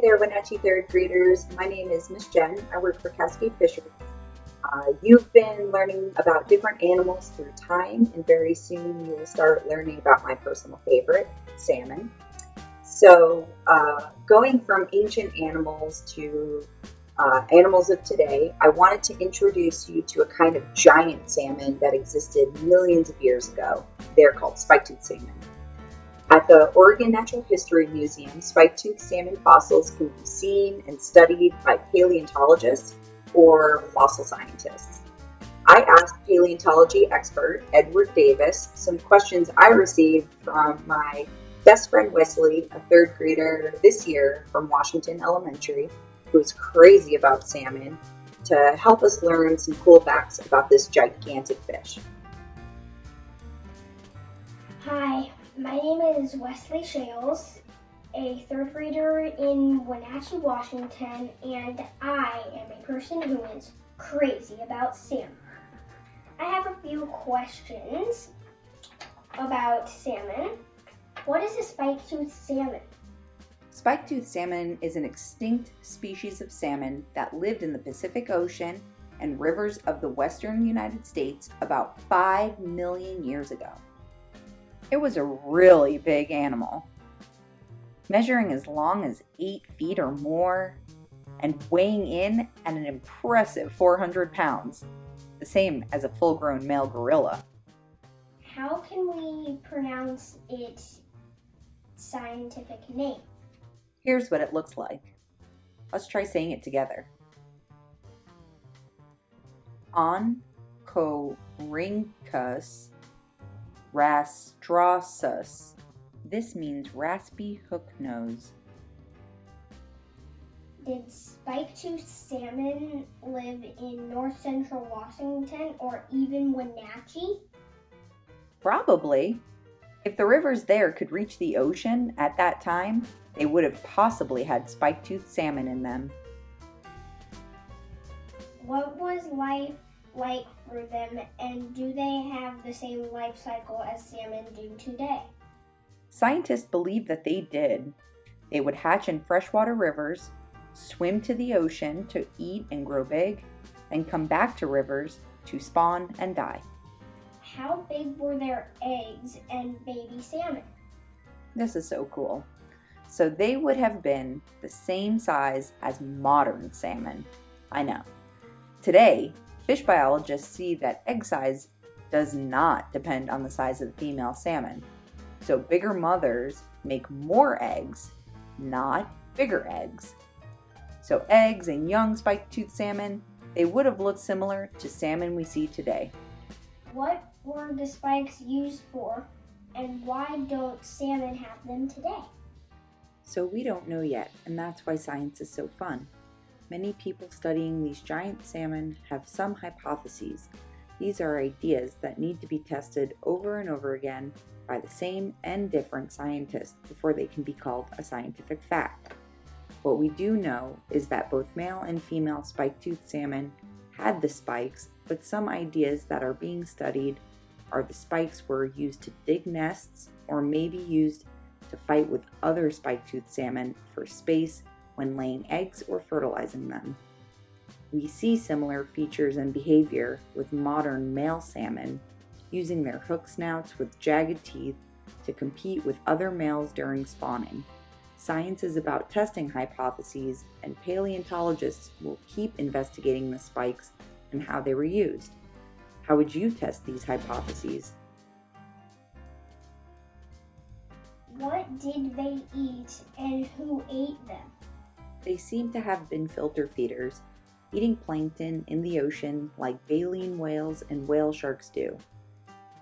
there, Wenatchee third graders. My name is Miss Jen. I work for Cascade Fisheries. You've been learning about different animals through time, and very soon you will start learning about my personal favorite, salmon. So, going from ancient animals to animals of today, I wanted to introduce you to a kind of giant salmon that existed millions of years ago. They're called spike-toothed salmon. At the Oregon Natural History Museum, spike-toothed salmon fossils can be seen and studied by paleontologists or fossil scientists. I asked paleontology expert Edward Davis some questions I received from my best friend Wesley, a third grader this year from Washington Elementary, who's crazy about salmon, to help us learn some cool facts about this gigantic fish. Hi, my name is Wesley Shales, a third grader in Wenatchee, Washington, and I am a person who is crazy about salmon. I have a few questions about salmon. What is a spike-toothed salmon? Spike-toothed salmon is an extinct species of salmon that lived in the Pacific Ocean and rivers of the western United States about 5 million years ago. It was a really big animal, measuring as long as 8 feet or more and weighing in at an impressive 400 pounds, the same as a full-grown male gorilla. How can we pronounce its scientific name? Here's what it looks like. Let's try saying it together. Oncorhynchus rastrosus. This means raspy hook nose. Did spike-toothed salmon live in north central Washington or even Wenatchee? Probably. If the rivers there could reach the ocean at that time, they would have possibly had spike-toothed salmon in them. What was life like for them, and do they have the same life cycle as salmon do today? Scientists believe that they did. They would hatch in freshwater rivers, swim to the ocean to eat and grow big, then come back to rivers to spawn and die. How big were their eggs and baby salmon? This is so cool. So they would have been the same size as modern salmon. I know. Today, fish biologists see that egg size does not depend on the size of the female salmon. So bigger mothers make more eggs, not bigger eggs. So eggs and young spike-toothed salmon, they would have looked similar to salmon we see today. What were the spikes used for, and why don't salmon have them today? So we don't know yet, and that's why science is so fun. Many people studying these giant salmon have some hypotheses. These are ideas that need to be tested over and over again by the same and different scientists before they can be called a scientific fact. What we do know is that both male and female spike-toothed salmon had the spikes, but some ideas that are being studied are the spikes were used to dig nests or maybe used to fight with other spike-toothed salmon for space when laying eggs or fertilizing them. We see similar features and behavior with modern male salmon, using their hook snouts with jagged teeth to compete with other males during spawning. Science is about testing hypotheses, and paleontologists will keep investigating the spikes and how they were used. How would you test these hypotheses? What did they eat, and who ate them? They seem to have been filter feeders, eating plankton in the ocean like baleen whales and whale sharks do.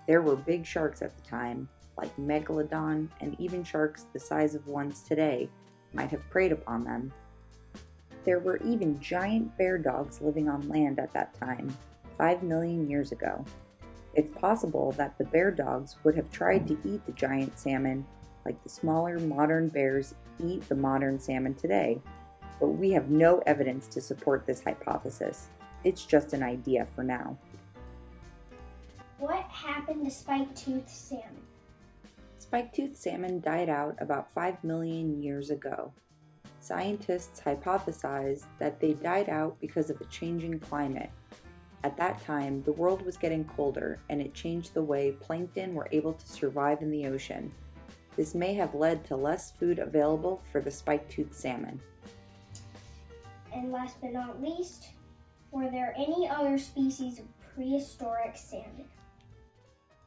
There were big sharks at the time, like megalodon, and even sharks the size of ones today might have preyed upon them. There were even giant bear dogs living on land at that time, 5 million years ago. It's possible that the bear dogs would have tried to eat the giant salmon like the smaller modern bears eat the modern salmon today, but we have no evidence to support this hypothesis. It's just an idea for now. What happened to spike-toothed salmon? Spike-toothed salmon died out about 5 million years ago. Scientists hypothesized that they died out because of a changing climate. At that time, the world was getting colder, and it changed the way plankton were able to survive in the ocean. This may have led to less food available for the spike-toothed salmon. And last but not least, were there any other species of prehistoric salmon?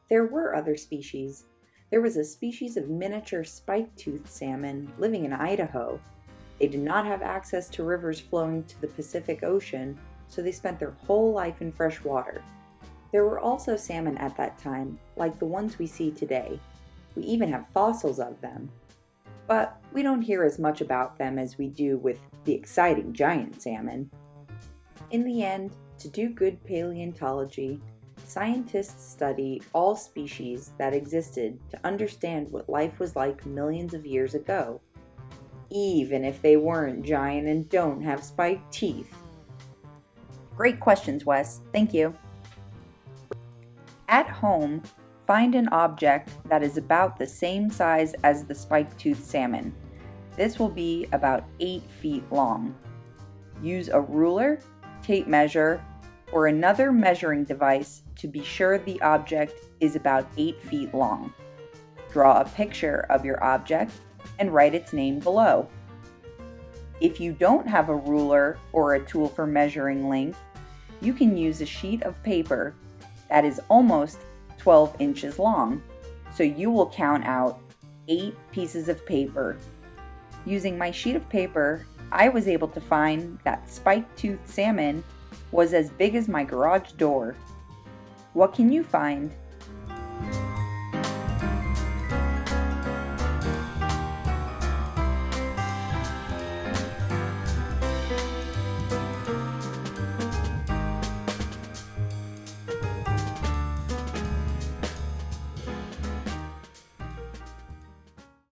There were other species. There was a species of miniature spike-toothed salmon living in Idaho. They did not have access to rivers flowing to the Pacific Ocean, so they spent their whole life in fresh water. There were also salmon at that time, like the ones we see today. We even have fossils of them. But we don't hear as much about them as we do with the exciting giant salmon. In the end, to do good paleontology, scientists study all species that existed to understand what life was like millions of years ago, even if they weren't giant and don't have spiked teeth. Great questions, Wes. Thank you. At home, find an object that is about the same size as the spike-toothed salmon. This will be about 8 feet long. Use a ruler, tape measure, or another measuring device to be sure the object is about 8 feet long. Draw a picture of your object and write its name below. If you don't have a ruler or a tool for measuring length, you can use a sheet of paper that is almost 12 inches long, so you will count out 8 pieces of paper. Using my sheet of paper, I was able to find that spike-toothed salmon was as big as my garage door. What can you find?